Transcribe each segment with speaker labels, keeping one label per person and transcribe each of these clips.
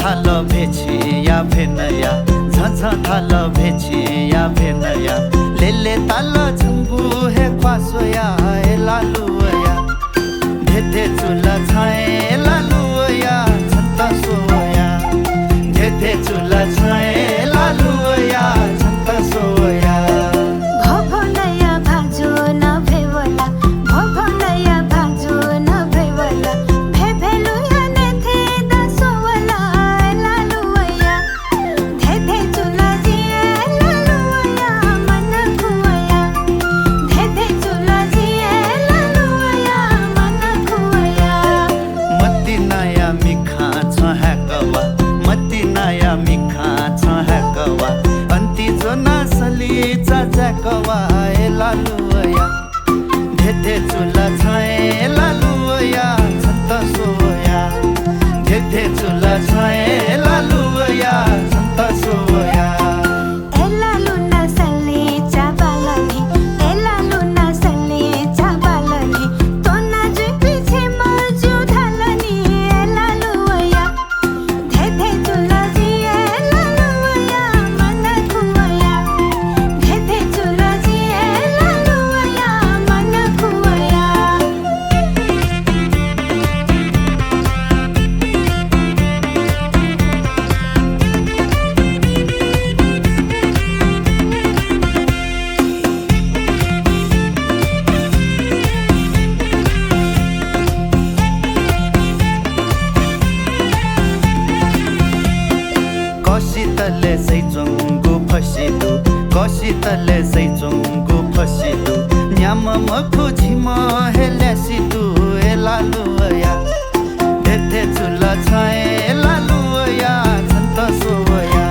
Speaker 1: थाल भेछिया भेनया झझ थाल भेछिया भेनया लेले ताल झुंगू हे क्वासोया ए लालुया धेधे चुला छाए लालुया छन्ता सोया धेधे चुला छाए लालुया छन्ता सोया
Speaker 2: भभनया भाजो न भेवला भभनया भाजो न भेवला भेभेलुया नेथे दसोवला लालुया धेधे चुला जिए लालुया मन खुवया धेधे चुला जिए लालुया मन खुवया
Speaker 1: मती नया मिखा छ हैकवा मती नया मिखा छ हैकवा अन्ति जो नसली जाकवा ए लालुया धेधे चुला छाए लालुया छन्ता सोया धेधे चुला छाए लालुया छन्ता सोया
Speaker 2: एला लुना सल्ले चाबालनी एला लुना सल्ले चाबालनी तोना जुई पिछे मजु ढालनी एला लुया धेधे चुला जिए लालुया मन खुवया धेधे चुला जिए लालुया मन खुवया
Speaker 1: कसितले सैचुङ्गु फसिदु कसितले सैचुङ्गु फसिदु न्याम मखु छिम हेल्यासिदु ए लालुया धेधे चुला छाए लालुया छन्ता सोया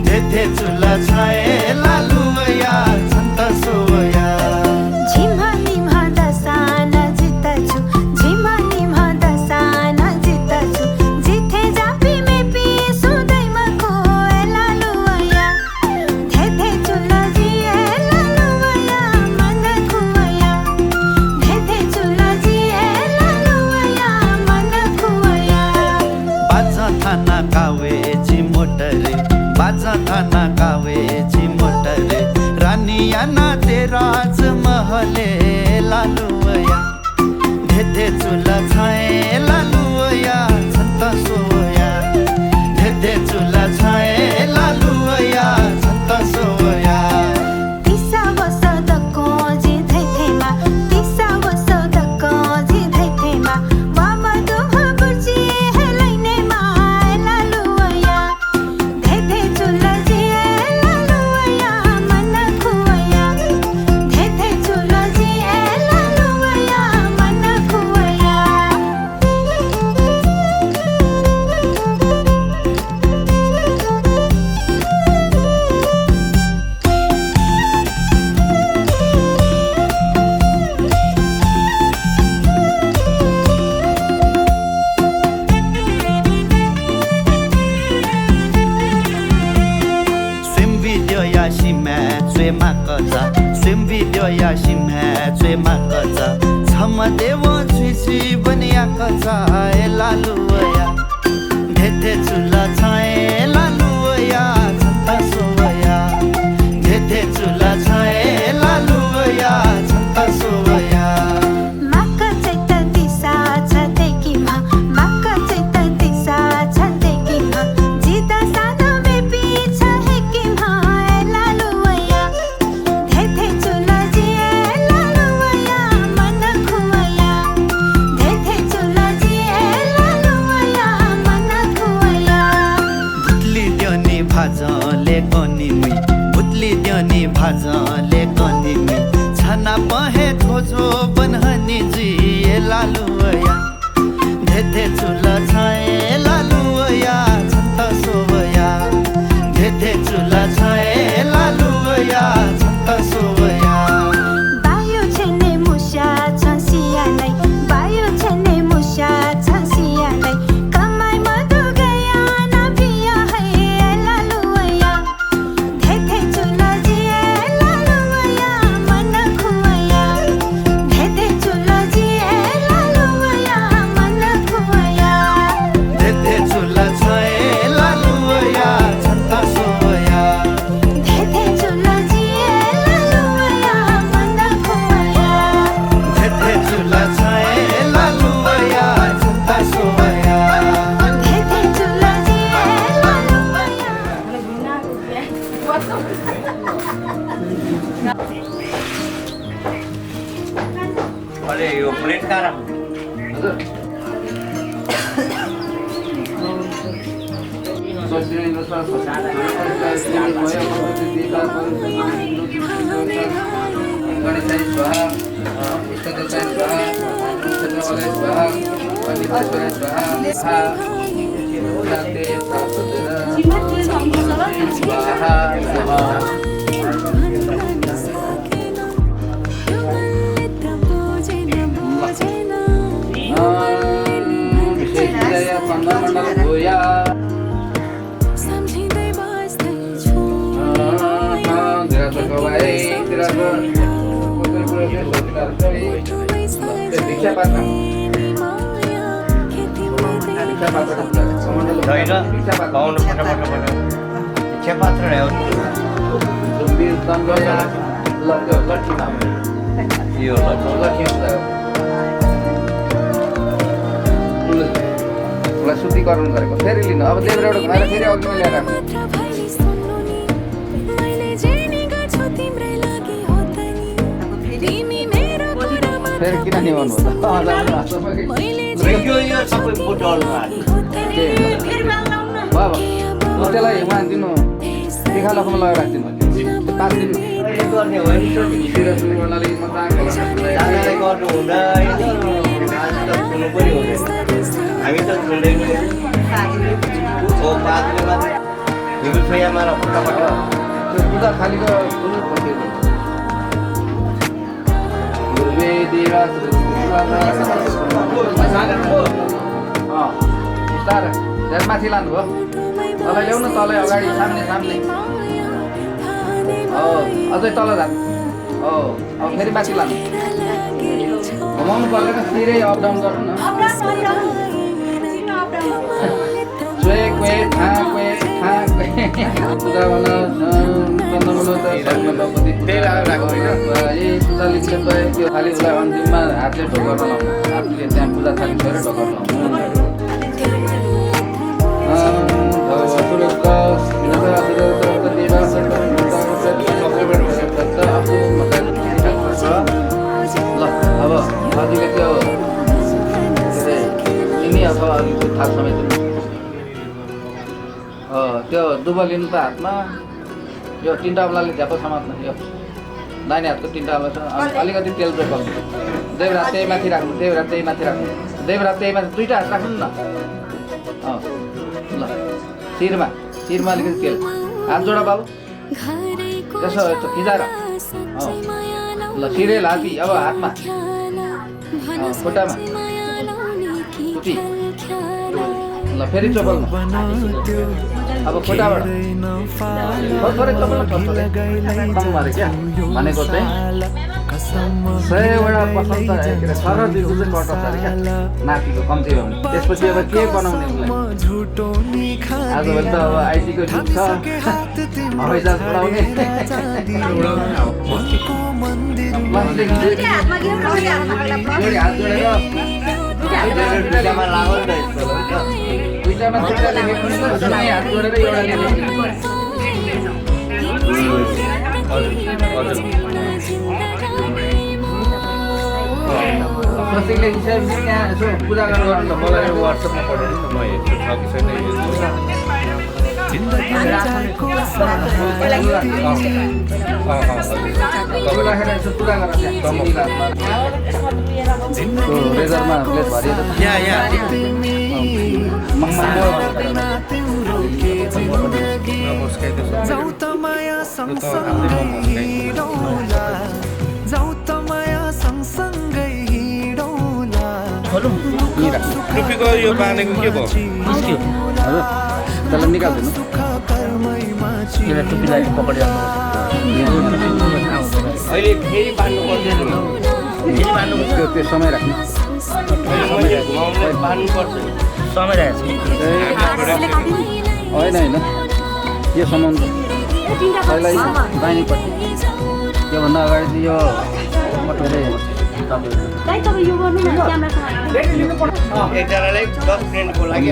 Speaker 1: धेधे चुला छाए लालुया छन्ता सोया
Speaker 2: झिमा निमा दसान जितछु झिमा निमा दसान जितछु जिथे जापी में पी सुदैमा को लालुया धेधे चुला जिए लालुया मन खुवया धेधे चुला जिए लालुया मन खुवया
Speaker 1: बाजा थाना कावेची मोटरे बाजा थाना कावेची मोटरे रानिया ना ते राज महले लालुया धेधे चुला छाए लालुया छन्ता सोया धेधे चुला छाए लालुया छन्ता सोया
Speaker 2: तिसा वसदको जी धैथेमा तिसा वसदको जी धैथेमा वामा दुहा बुर्ची हेलैनेमा लालुया धेधे चुला जिए लालुया मन खुवया धेधे चुला जिए लालुया मन खुवया
Speaker 1: swim video ya shime tsue makaza swim video ya shime tsue makaza chama dewo chisi baniya kaza e laluya धेधे चुला छाए लालुया छन्ता सोया धेधे चुला छाए लालुया छन्ता सोया
Speaker 2: माका चैत दिसा छते किमा माका चैत दिसा छते किमा जिदा साना में पीछा है किमा लालुया धेधे चुला जिए लालुया मन खुवया धेधे चुला जिए लालुया मन खुवया
Speaker 1: भुतली द्योनी भाजले गनिमी भुतली द्योनी भाजले गनिमी छना पहे थोजो बनहनी जी ए लालुया धेधे चुला छाए लालुया
Speaker 3: शुद्धिकरण गरेको फेरि लिनु अब देब्रेबाट घुमाएर फेरि अघि ल्याएर राख्नु फेरि किन निभाउनु त्यसलाई उहाँ दिनु तिखा लखमा लगाएर राखिदिनु 5 दिन
Speaker 1: हामी त सुन्दैनौँ ओ पातले हिमल फेयामा र फटाफट
Speaker 3: त्यो पूजा खालीको ठुलो पसेको माथि लानुभयो तल ल्याउनु तल अगाडि सामने अझै तल जानु अब फेरि माथि लानु घुमाउनु पर्दैन सिधै अप डाउन गर्नु न पूजा त्यो खालि उसलाई अन्तिममा हातले ढोकर लाउनु हातले त्यहाँ पूजा थाली छोएर ढोकर ल अब हजुरले त्यो तिमी अब अलिकति थाल समेत त्यो दुबो लिनु त हातमा यो 3टा औँलाले झ्याप समात्नु यो दाहिने हातको 3टा औँला अलिकति तेल जोगाउनु देब्रा त्यही माथि राख्नु देब्रा त्यही माथि 2टा हात राख्नु न ल शिरमा अलिकति तेल हात जोडा बाबु त्यसो फिजाएर ल शिरै लाती अब हातमा खुट्टामा खुट्टी ल फेरि चोपल्नु अब खुट्टाबाट थोरै चोपल्नु कम मारे क्या भनेको चाहिँ 100वटा पसन्द सरह दिएको चाहिँ कट अरे क्या नातिको कम्ती हो भने त्यसपछि अब के बनाउने आजभोलि त अब आइटीको जुग छ हवाईजहाज उडाउने हात जोडेर दुईटामा हात जोडेर प्रत्येकले हिसाब त्यहाँ यसो पूजा गर्नु त मलाई वाट्सएपमा पठाउनु न म हेर्छु छ कि छैन राखेर यसो पूजा गरेर रेजरमा प्लेट भरिएर
Speaker 4: टुपीको यो बाँधेको के भयो
Speaker 3: हजुर त्यसलाई निकाल्दिनु
Speaker 5: टुपीलाई पक्रेर
Speaker 1: अहिले फेरि बाँध्नु पर्दैन
Speaker 3: त्यो समय राख्नु
Speaker 1: बाँध्नु पर्छ
Speaker 5: समय रहेछ
Speaker 3: होइन यो सामान पहिल्यै दाहिनेपट्टि त्योभन्दा अगाडि चाहिँ यो
Speaker 1: एकजनालाई 10 मिनेटको लागि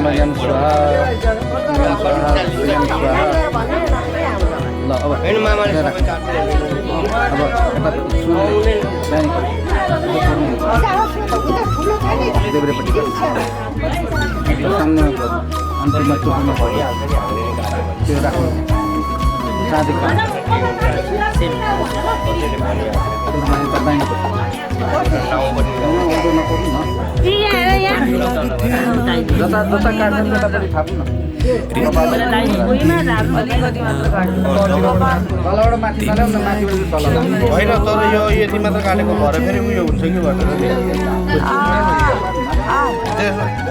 Speaker 3: ल अब
Speaker 1: होइन मामाले सबै
Speaker 3: देब्रेपट्टि अन्तिममा टुप्पोमा
Speaker 1: भइहाल्छ नि हामीले नि काट्यो भने
Speaker 3: त्यो राख्नु साँधेको
Speaker 1: कसैले भनिहाल्छ ठाउँपट्टि
Speaker 3: उँधो नपर्नु न जता जता काट्छ त्यतापट्टि थाप्नु न तलबाट माथि नल्याउनु न माथिबाट तल ल्याउनु
Speaker 4: होइन तर यो यति मात्र काटेको भएर फेरि उयो हुन्छ कि भनेर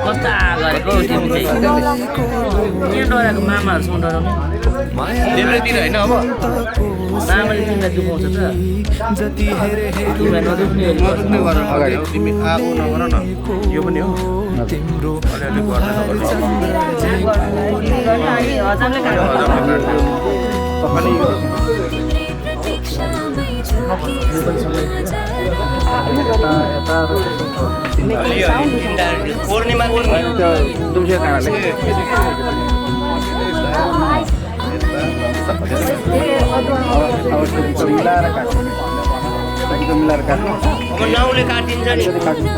Speaker 5: कस्तो गरेको तिमी चाहिँ यहाँ डराएको मामाहरूसँग डराउने
Speaker 4: देब्रेतिर होइन अब
Speaker 5: मामाले तिमीलाई दुखाउँछ त तिमीलाई नदुख्ने
Speaker 4: नदुख्ने गरेर अगाडि हो तिमी आगो नगर न यो पनि हो अलिअलि गर्न
Speaker 1: पूर्णिमा
Speaker 3: दुम्से काँडाले मिलाएर काट्नु एकदम मिलाएर काट्नु
Speaker 1: अब नाउले काटिन्छ नि
Speaker 3: काट्नु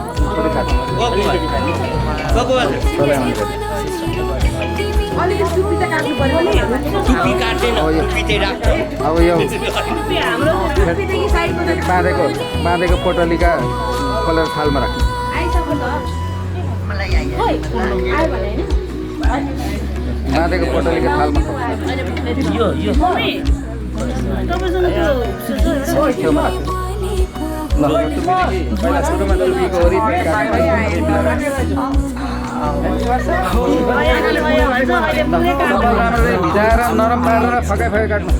Speaker 1: टुप्पी काट्दैन टुप्पी चाहिँ राख्छ
Speaker 3: अब यो बाँधेको पोटलीका कलर थालमा राख्नु बाँधेको पोटलीका थालमा
Speaker 5: यो यो
Speaker 3: छेउमा राख्नु ल पहिला सुरुमा टुप्पीको वरिपरि भिजाएर नरम पारेर फकाइ फकाइ काट्नु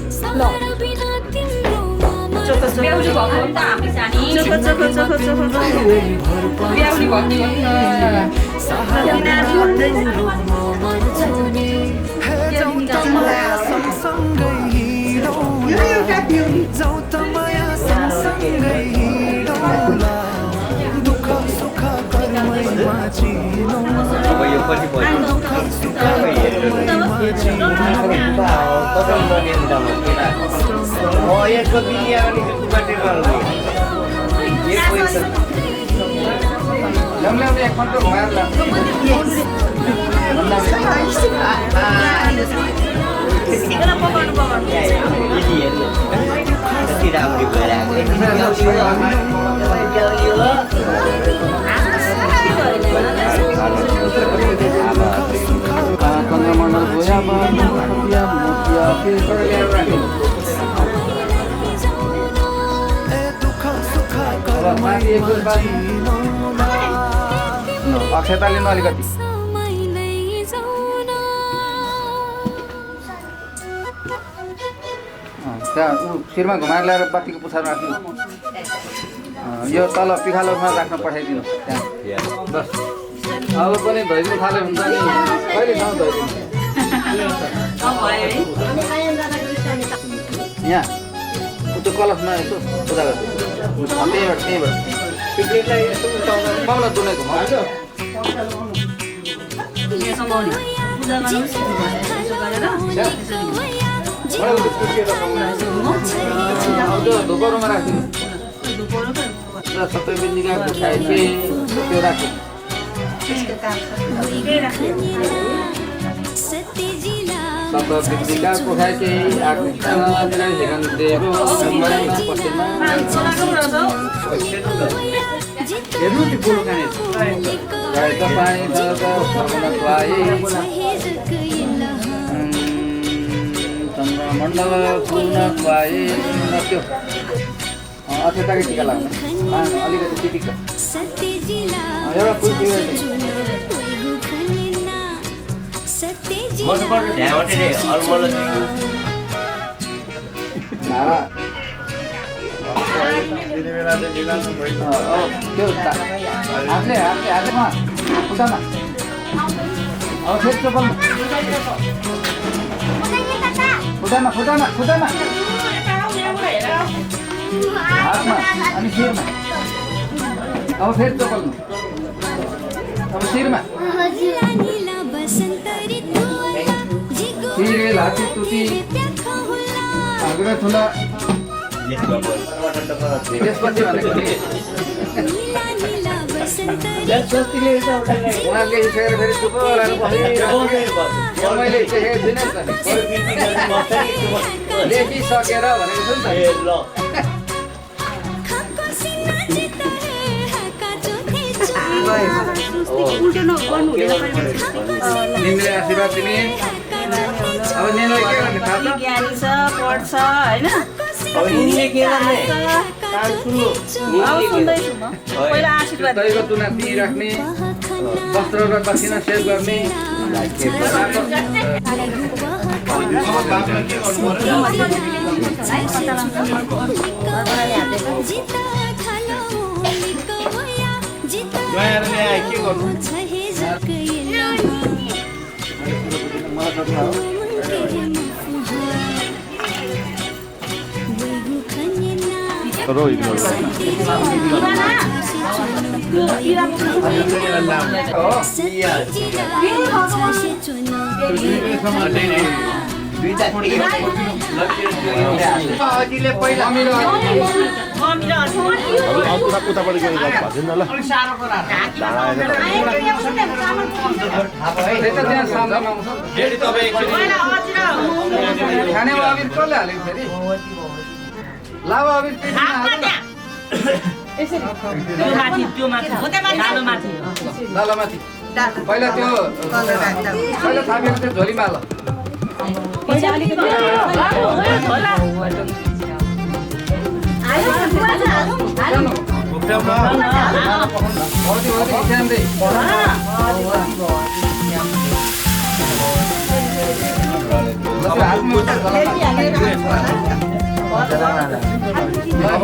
Speaker 1: अब यो पछि यसको बिलिया पनि
Speaker 3: ल्याउने एक घन्टा घुमाएर
Speaker 1: कति राम्रो
Speaker 3: चन्द्रमण्डल भुयामा अक्षताले न अलिकति त्यहाँ शिरमा घुमाएर ल्याएर बातीको पुछारमा राख्नु यो तल पिखालोमा राख्न पठाइदिनु त्यहाँ बस अब पनि धोइदिनु थाल्यो हुन्छ नि कहिलेसम्म धोइदिनु यहाँ त्यो कलशमा यसो पूजा गर्छु त्यहीबाट मलाई दुनेको धुपरोमा राखिदिनु सबै बिन्दिकाको खाएपछि त्यो राख्नु सबै बिन्दिकाको खाएपछि हिरण देव हेर्नु त्यो गोलो खाने तपाईँ चन्द्रमण्डल पूर्ण खुवाए त्यो अक्षताकै टिका लाग्नु अलिकति चिटिक्क एउटा फुल त्यो हातमा खुट्टामा अब फेरि चोपल्नु खुट्टामा हातमा अनि शिरमा अब फेरि चोपल्नु अब शिरमा शिरे लाती तुती आगरा ठुला त्यसपछि भनेको
Speaker 1: स्वस्तिले
Speaker 3: उहाँ लेखिसकेर फेरि चुप लगाएर बसिरहेको मैले लेखेको छुइनँ नि त लेखिसकेर भनेको छु नि त निन्द्रे आशीर्वाद दिने अब निन्द्रे के गर्ने थाहा छ
Speaker 6: ज्ञानी छ पढ्छ होइन
Speaker 1: अब हिँड्ने के गर्ने कान सुन्नु
Speaker 6: अब सुन्दैछु म पहिला आशीर्वाद
Speaker 3: दहीको तुना दिइराख्ने वस्त्र र दक्षिणा सेव गर्ने
Speaker 1: गएर ल्याए के गर्नु अझिले पहिला
Speaker 4: उतापट्टि गएर भएको छैन ल
Speaker 3: त्यहाँ सम्झना आउँछ खानेमा अबिर कसले हालेको फेरि लावा अबिर
Speaker 5: त्यो माथि डालो माथि
Speaker 3: लालामाथि पहिला त्यो पहिला थापेको त्यो झोलीमा हाल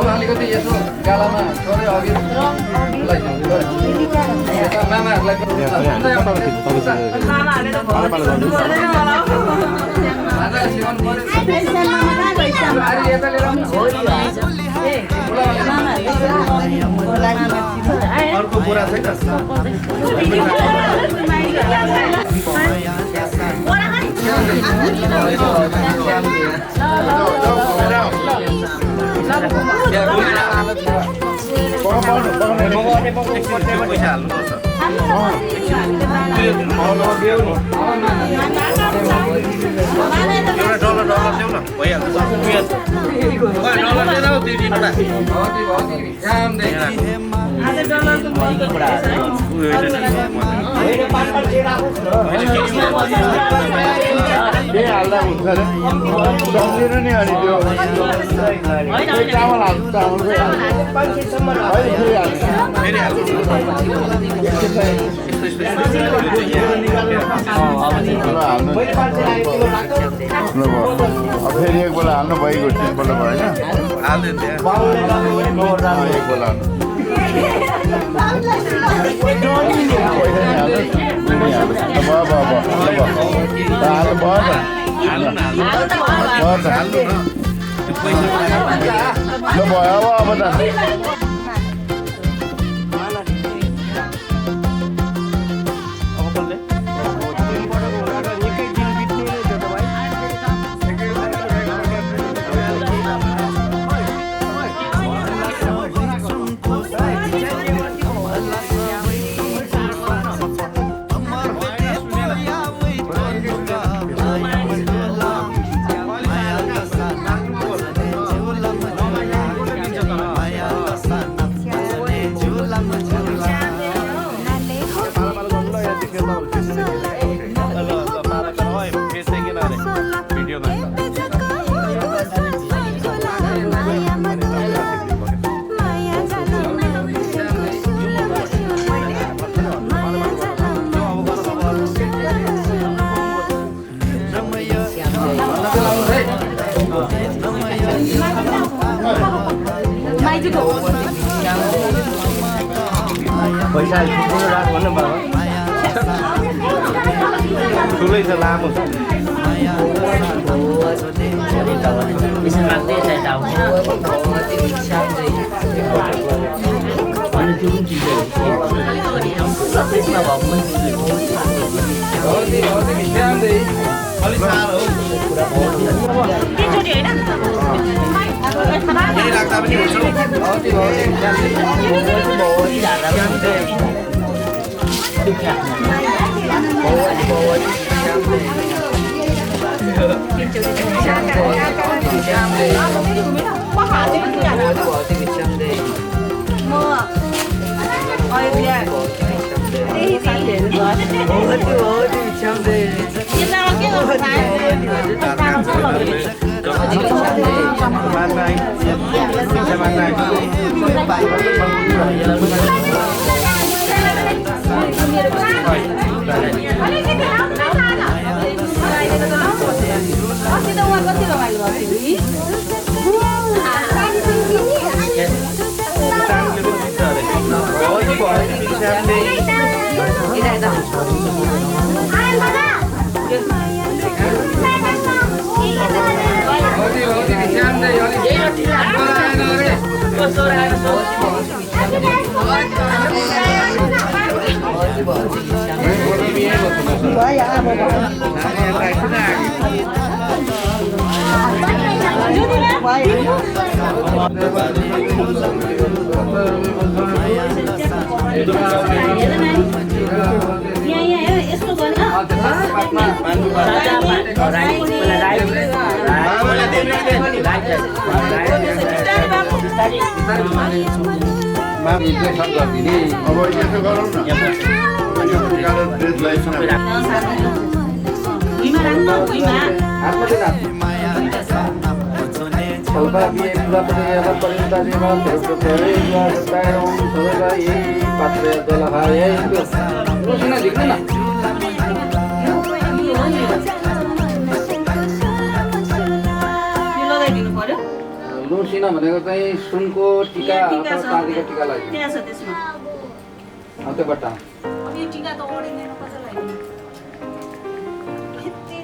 Speaker 3: अलिकति यसो गालामा थोरै अघि मामाहरूलाई
Speaker 4: अर्को बुढा छैन पैसा हाल्नुपर्छ एउटा डलर देऊ न भइहाल्छ डलर दिएर दुई तिनवटा हाल्दा हुन्छ अरे सम्झिनु नि अनि त्यो चामल हाल्नु चामल फेरि एक बेला हाल्नु भइगयो तिनपल्ट भयो होइन एक बेला भयो अब त
Speaker 1: पैसा ठुलो राख भन्नु बाबा
Speaker 4: ठुलै छ लामो छ
Speaker 6: होइन
Speaker 3: लुसिना भनेको चाहिँ सुनको टिका अथवा चाँदीको टिका लाग्यो
Speaker 6: त्यहाँ छ त्यसमा
Speaker 3: त्यो बट्टा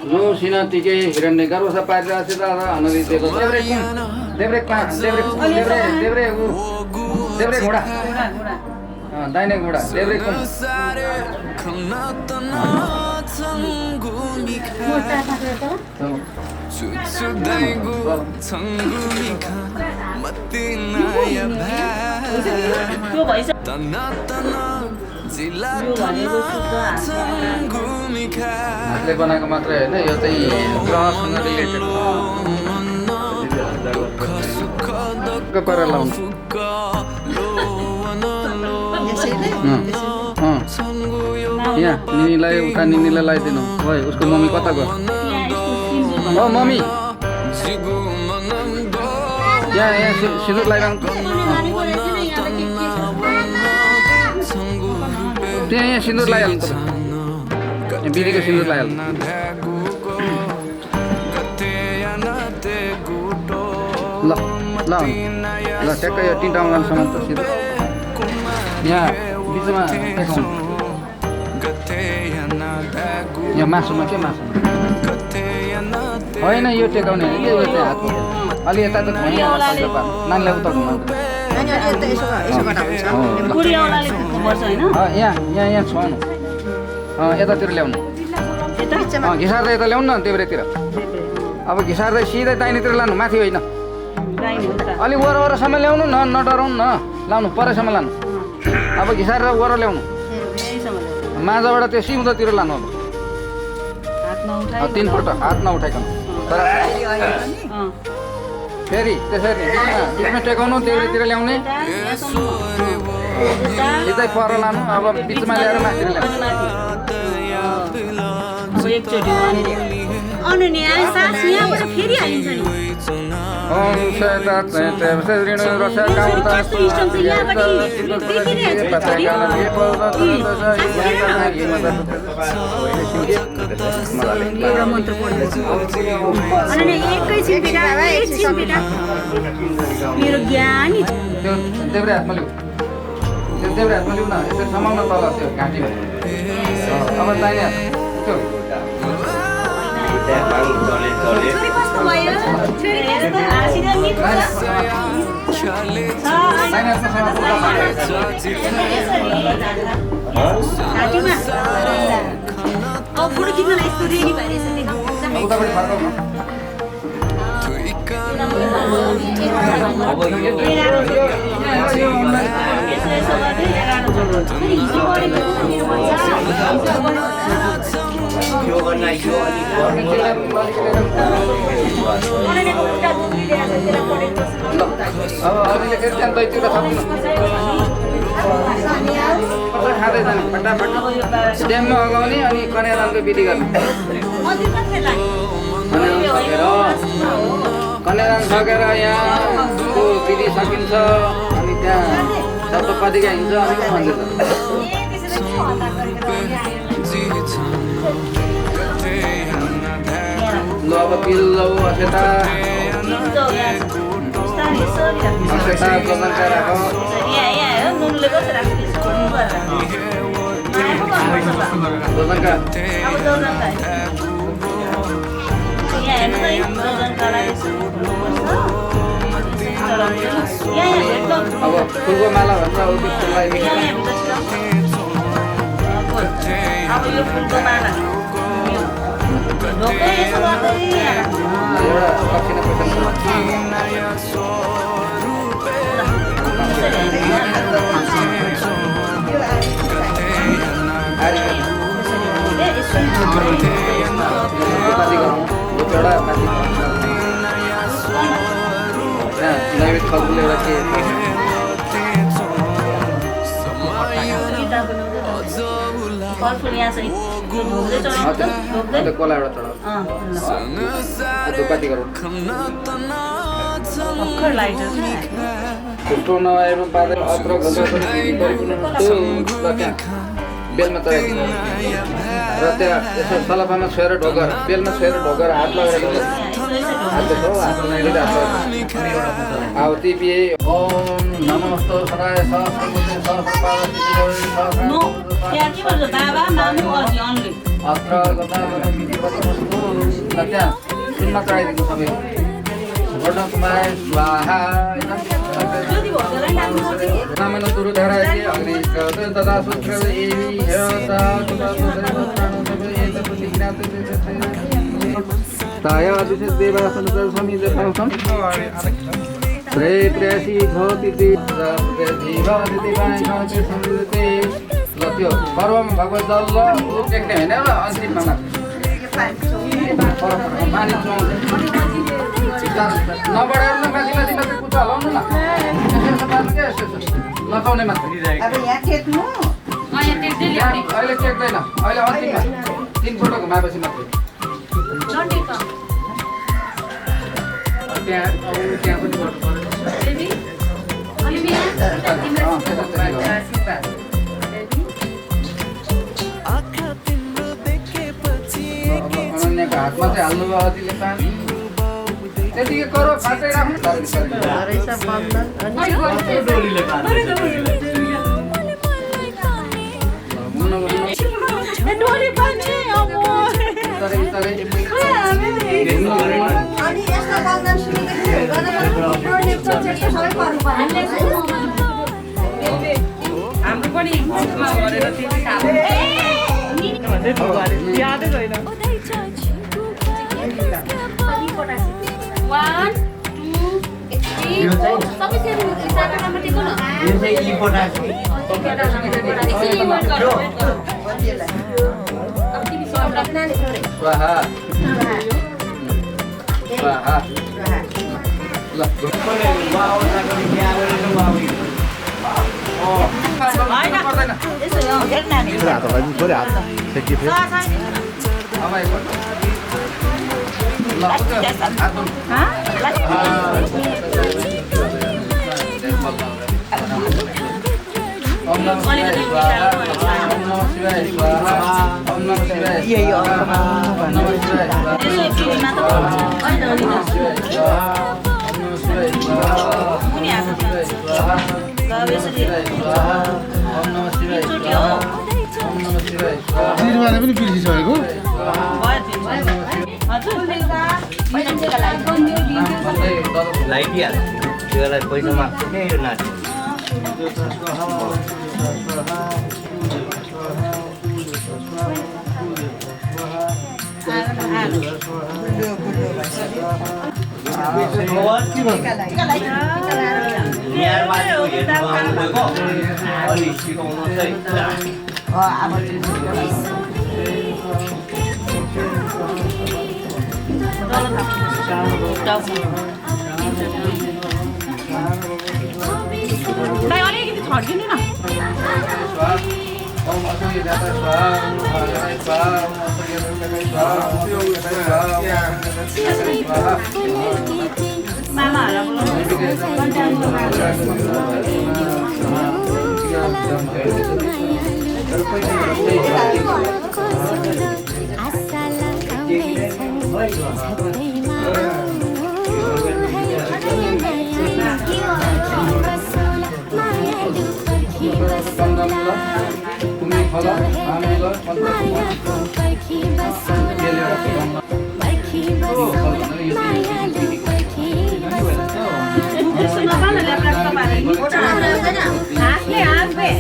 Speaker 3: लुसिना टिके हिरण्य गर्भ पारिरहेको छ हनरी दिएको देब्रे घोडा दाहिने घोडा देब्रे कुन
Speaker 6: त्यो भइसक्यो
Speaker 3: हातले बनाएको मात्रै होइन यो चाहिँ ग्रहसँग रिलेटेड पारेर लाउनु यहाँ निनीलाई उता निनीलाई लगाइदिनु है उसको मम्मी कता गयो हो मम्मी यहाँ सिन्दुर लगाइरहनु त्यहाँ यहाँ सिन्दुर लगाइहाल्नु त बिरीको सिन्दुर लगाइहाल्नु ल ल ल ट्याक्कै यो तिनवटा लानुसम्म त सिधै यहाँ बिचमा देखाउनु यहाँ मासुमा के मासु होइन यो टेकाउने होइन यो चाहिँ हातमा अलि यता त नानीलाई उता घुमाउनु
Speaker 6: बुढी औलाले घुम्नुपर्छ होइन
Speaker 3: यहाँ छुवाउनु यतातिर ल्याउनु घिसार्दै यता ल्याउनु न देब्रेतिर अब घिसार्दै सिधै दाहिनेतिर लानु माथि होइन अलिक वरसम्म ल्याउनु न नडराउनु न लाउनु परैसम्म लानु अब घिसारेर वर ल्याउनु माझबाट त्यो सिउँदोतिर लानु अब तिनपल्ट हात नउठाइकन फेरि त्यसरी बिचमा टेकाउनु देब्रेतिर ल्याउने सिधै पर लानु अब बिचमा ल्याएर माथितिर ल्याउनु
Speaker 2: मेरो ज्ञानी
Speaker 3: त्यो देब्रे हातमा लिउ त्यो देब्रे हातमा लिउ न यसरी समाउन तल त्यो घाँटीमा अब दाहिने हात त्यो उतापट्टि फर्काउनु
Speaker 6: यसो गर्दै 11 जोड्नु
Speaker 1: यो गर्न यो
Speaker 3: अब अरूले फेरि त्यहाँ दैतिर थप्नु खाँदै जाने फटाफट ड्याममा अगाउने अनि कन्यादानको विधि गर्ने कन्यादान सकेर यहाँको विधि सकिन्छ अनि त्यहाँ सप्तपदिका हिँड्छ अनि मन्दिर ल अब पिल्लो अक्षता अक्षता गोमनका राख गोमनका अब फुलको माला भन्छ फुललाई
Speaker 6: अब यो फुलको माला ढोकै यसो गर्दै
Speaker 3: एउटा दक्षिणा पैसा नैवेद्य फलफुल एउटा के
Speaker 6: फलफुल यहाँ चाहिँ
Speaker 3: कोला एउटा चढाउ धुपाती गरौँ छुट्टो नआएर पाँदै अत्र बेलमा चढाइदिनु र त्यहाँ यसो सलापामा छोएर ढोगर बेलमा छोएर ढोगर हात लगाएर आवती पिए ओम नमस्ते सदाय अत्र त्यहाँ सुनमा चढाइदिनु सबै वर्णकुमार स्वाहा नामन दुरुधराय अग्नि तदा सूत्र एवि हेता ताया दिशे देवासन समित फलसम प्रे प्रेसी भवति जीवादि दिवाय संस्कृते लत्यो पर्वमा भगवत जल देख्ने हैन र अन्तिममा पानी नबढाएर माथि माथि माथि कुचा हलाउनु न लताउने मात्र
Speaker 2: अब यहाँ टेक्नु
Speaker 3: अहिले टेक्दैन अहिले अन्तिममा 3 फोटो घुमाएपछि मात्रै त्यहाँ पनि अनन्याको हातमा चाहिँ हाल्नुभयो अतिले पानी त्यतिकै करो फाटै राख्नु
Speaker 5: हाम्रो पनि गरेर यादै छैन
Speaker 7: 1 2 3 सबै सेभेन सात नम्बर टेको न
Speaker 1: यो चाहिँ इम्पोर्टेन्ट
Speaker 7: अब तिमी सब राख्ना नि छोरे
Speaker 3: स्वाहा स्वाहा ल
Speaker 4: पनि बिर्सिसकेको
Speaker 1: लाइटिहाल्छ त्यसलाई पैसा माग्छ क्या यो नाति
Speaker 5: दाइ अलिकति छर्किनु न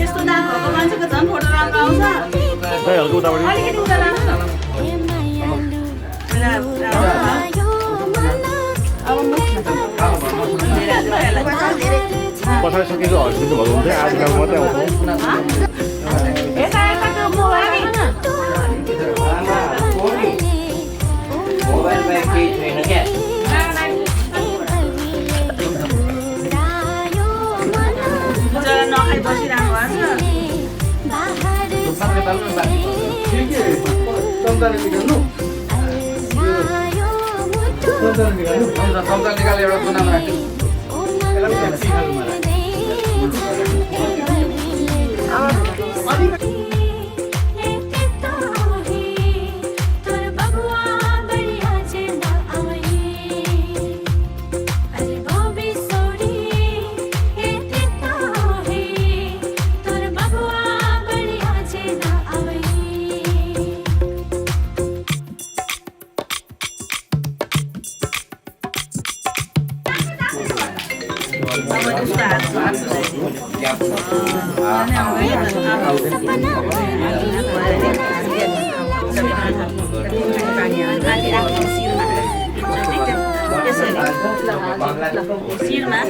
Speaker 6: यस्तो दाम भएको मान्छेको झन् फोटो राम्रो आउँछ अलिकति उता लानु न
Speaker 4: पछाडि सकेको हस्पिटल भएको हुन्थ्यो आजकल मात्रै आउँछ
Speaker 6: यता यताको मोबाइल
Speaker 1: मोबाइल ब्याग केही छैन क्या
Speaker 6: नखाइ बसिरहनु
Speaker 3: निकालेर एउटा कुनामा राख्नु
Speaker 6: शिरमा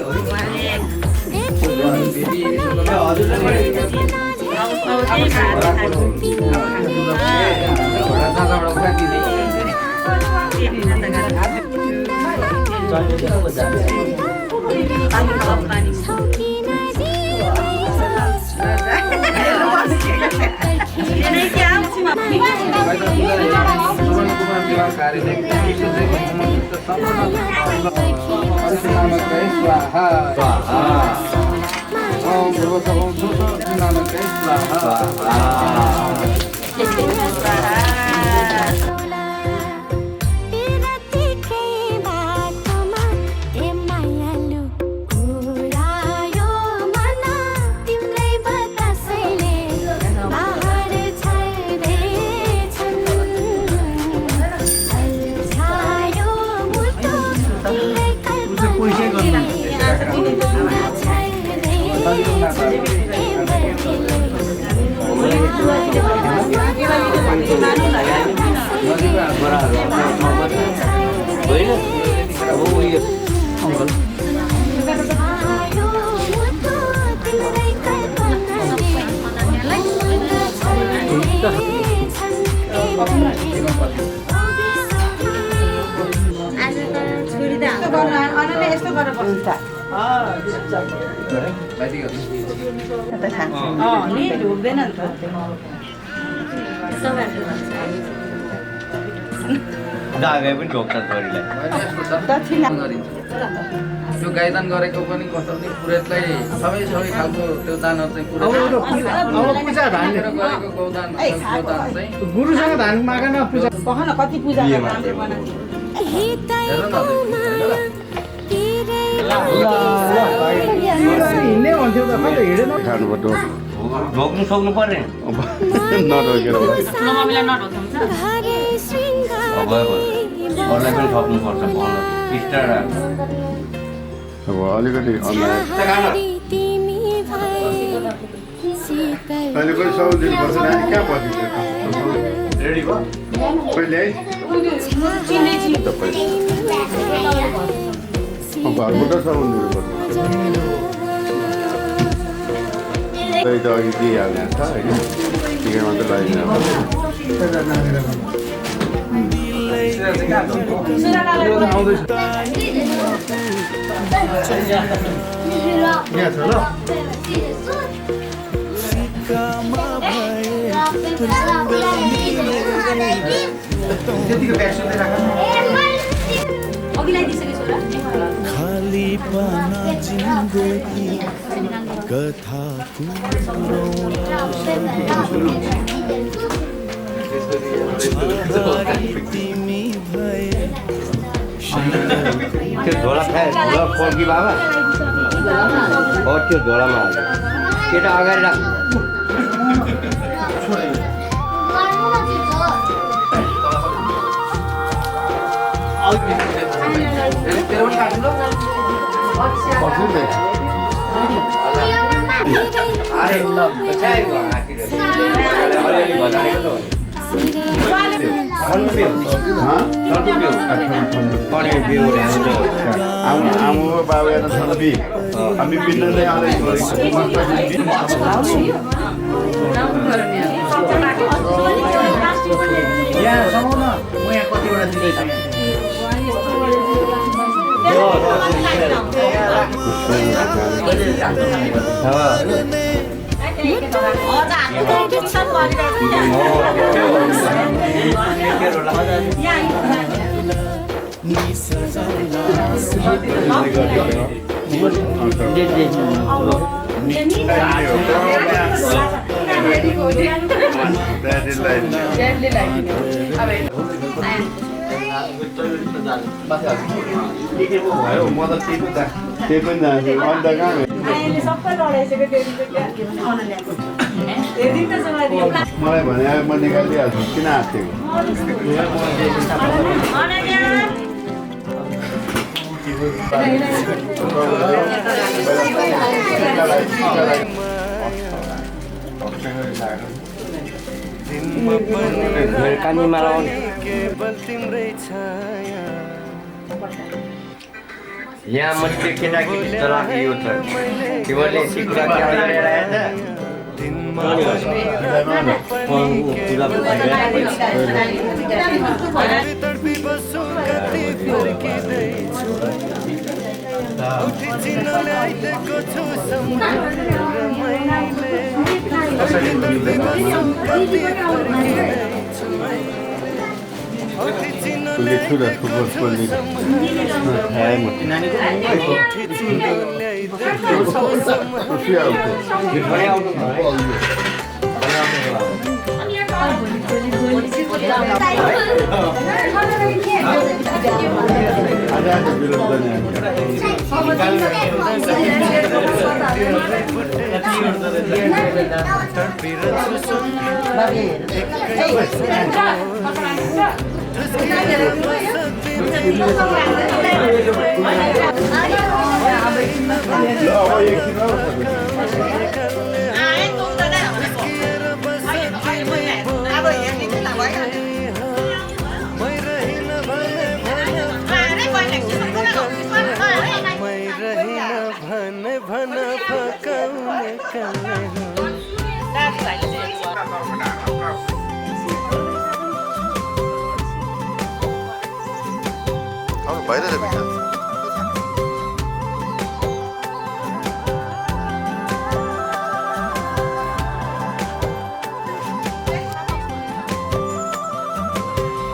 Speaker 3: त्यो गाईदान गरेको पनि कस्तो पनि पुरोहितलाई सबै खालको त्यो दानहरू चाहिँ गरेको गौदान चाहिँ
Speaker 1: गुरुसँग धान मागेन पूजा
Speaker 6: कति पूजा
Speaker 1: हिँड्ने भन्थ्यो त कहिले हिँडेन
Speaker 4: खानुपर्छ
Speaker 1: ढोक्नु सक्नु पर्ने
Speaker 4: नढोकेर
Speaker 1: अरूलाई पनि सक्नुपर्छ
Speaker 4: अब अलिकति अहिले पनि सब दिनुपर्छ नानी कहाँ बसिन्छ रेडी भयो पहिले
Speaker 1: घरबाट सघाउनु पर्छ त्यही त अघि दिइहाल्ने छ होइन टिकट मात्रै
Speaker 8: खाली पाना जिंदगी कथा तिमी भए
Speaker 4: त्यो झोला खाए झोला फर्की बाबा हो त्यो झोलामा हाल्यो केटा अगाडि राख
Speaker 1: आमु बाबा छन् हामी पिन्दै मलाई भने म निकालिदिइहाल्छु किन आएको
Speaker 4: केवल तिम्रै छाया यहाँ मैले केटाकेटी चलाएको यो छ तिमीहरूले सिकुरा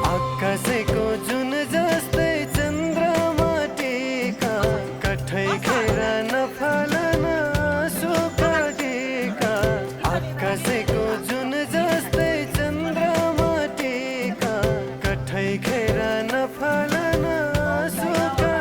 Speaker 4: आकाशको जुन जस्तै चन्द्रमा टेका कठै घेरा नफालन सुकाटेका आकाशको जुन जस्तै चन्द्रमा टेका कठै घेरा नफालन सुका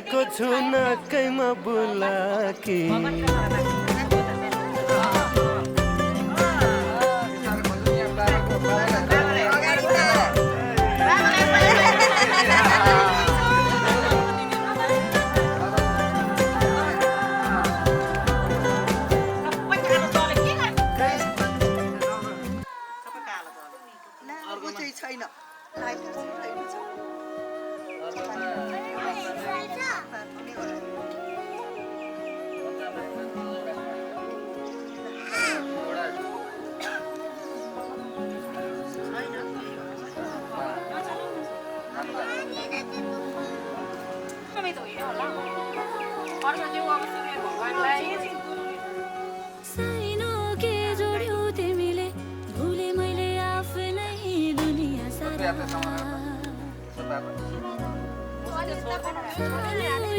Speaker 8: बसेको छु नकैमा बुलाकी
Speaker 7: साइनो के जोड्यौ तिमीले भुले मैले आफ्नै दुनिया सारा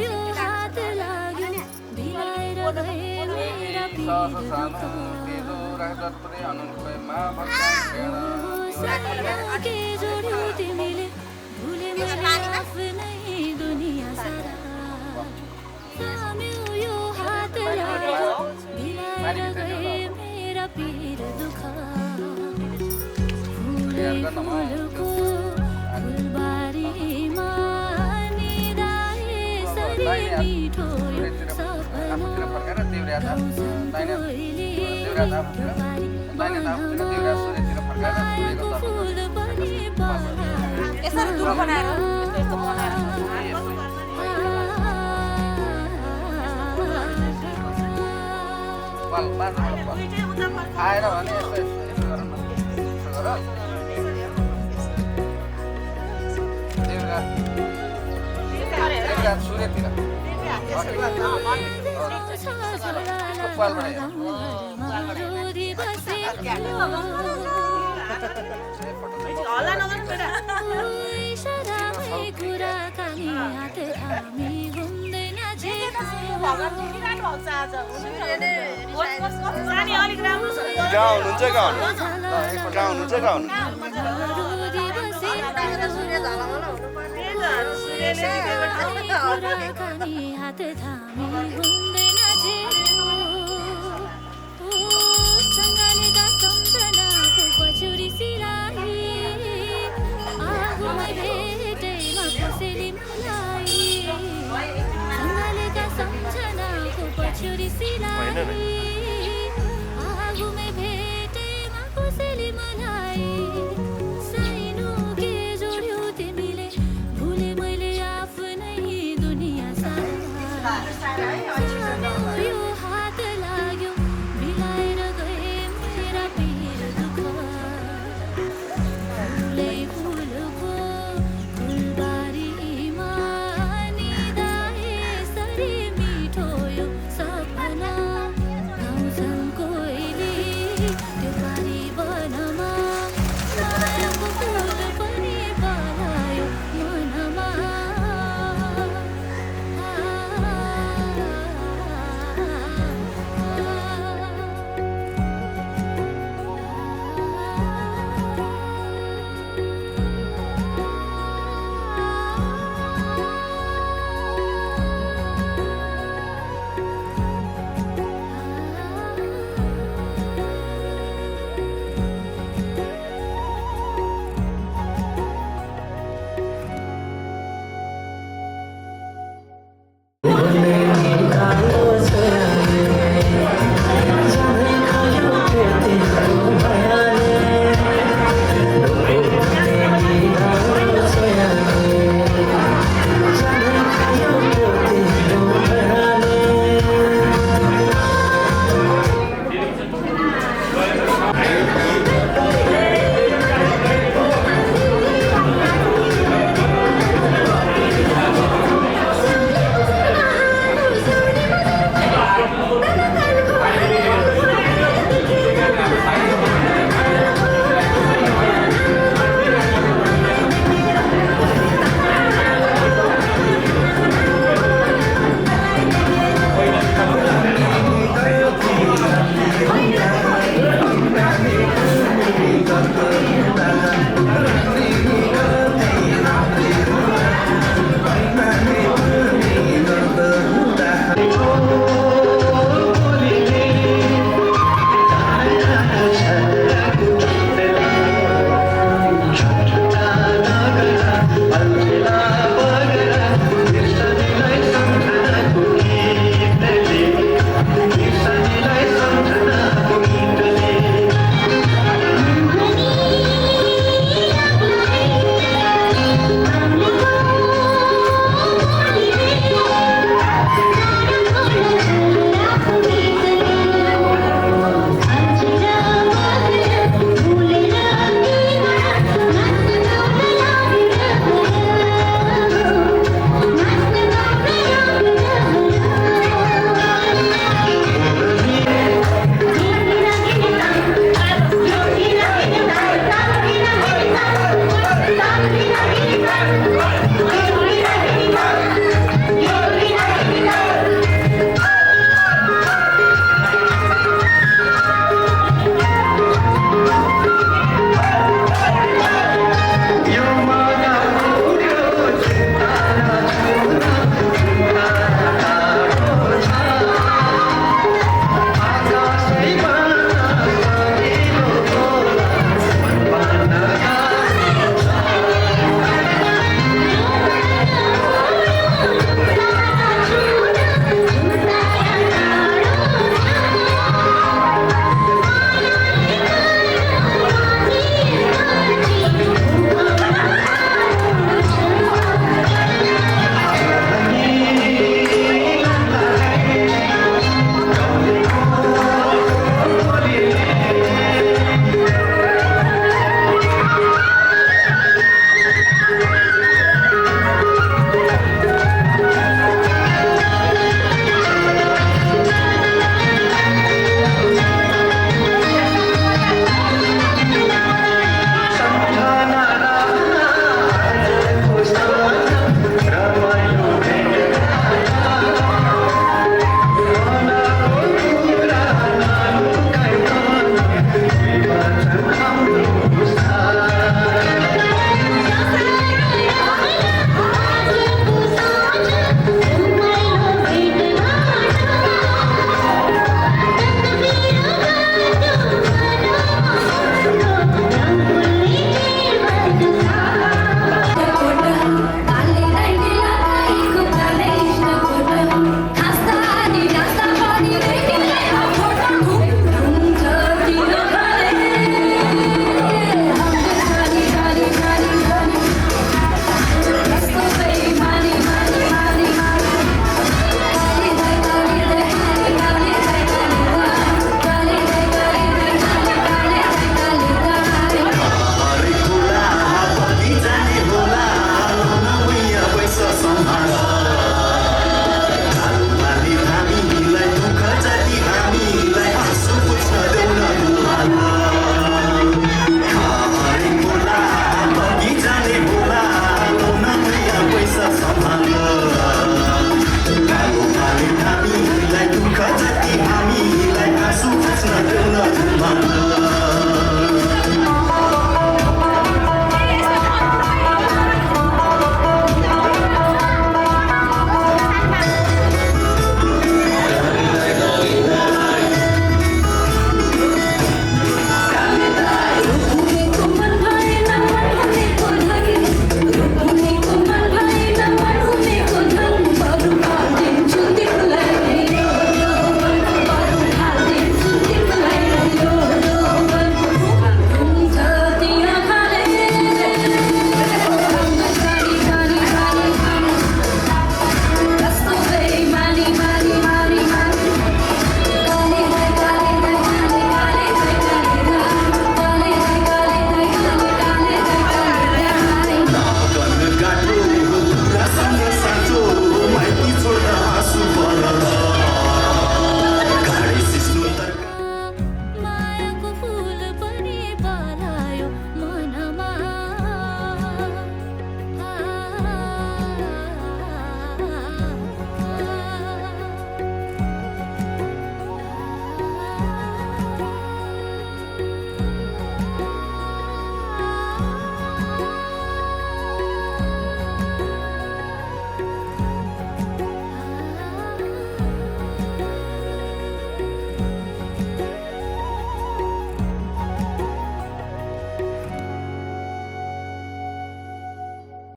Speaker 7: यो हात लाग्यो भिलाएर गए मेरा साइनो के जोड्यौ तिमीले भुले मैले आफ्नै दुनिया सारा थाम्यो यो हात लाग्यो भिलाएर गए मेरा पीर दुःख फुलको फुलबारीमा निदाए सरी मिठो यो सपना मायाको फुल पनि
Speaker 6: यसरी दुर बनाएर यस्तो बनाएर
Speaker 3: आएर भने यसो गरौँ न सूर्यतिर
Speaker 6: हल्ला नगर्नु बेटा
Speaker 7: कुराकानी हात थामी घुम्दैन
Speaker 6: सानी अलिक राम्रो
Speaker 1: कहाँ हुनुहुन्छ
Speaker 7: कुराकानी हात थामी घुम्दैन सँगालेका सम्झनाको पछुरी सिलाई आगोमा भेटैमा कसैले मलाई सँगालेका सम्झनाको पछुरी सिलाई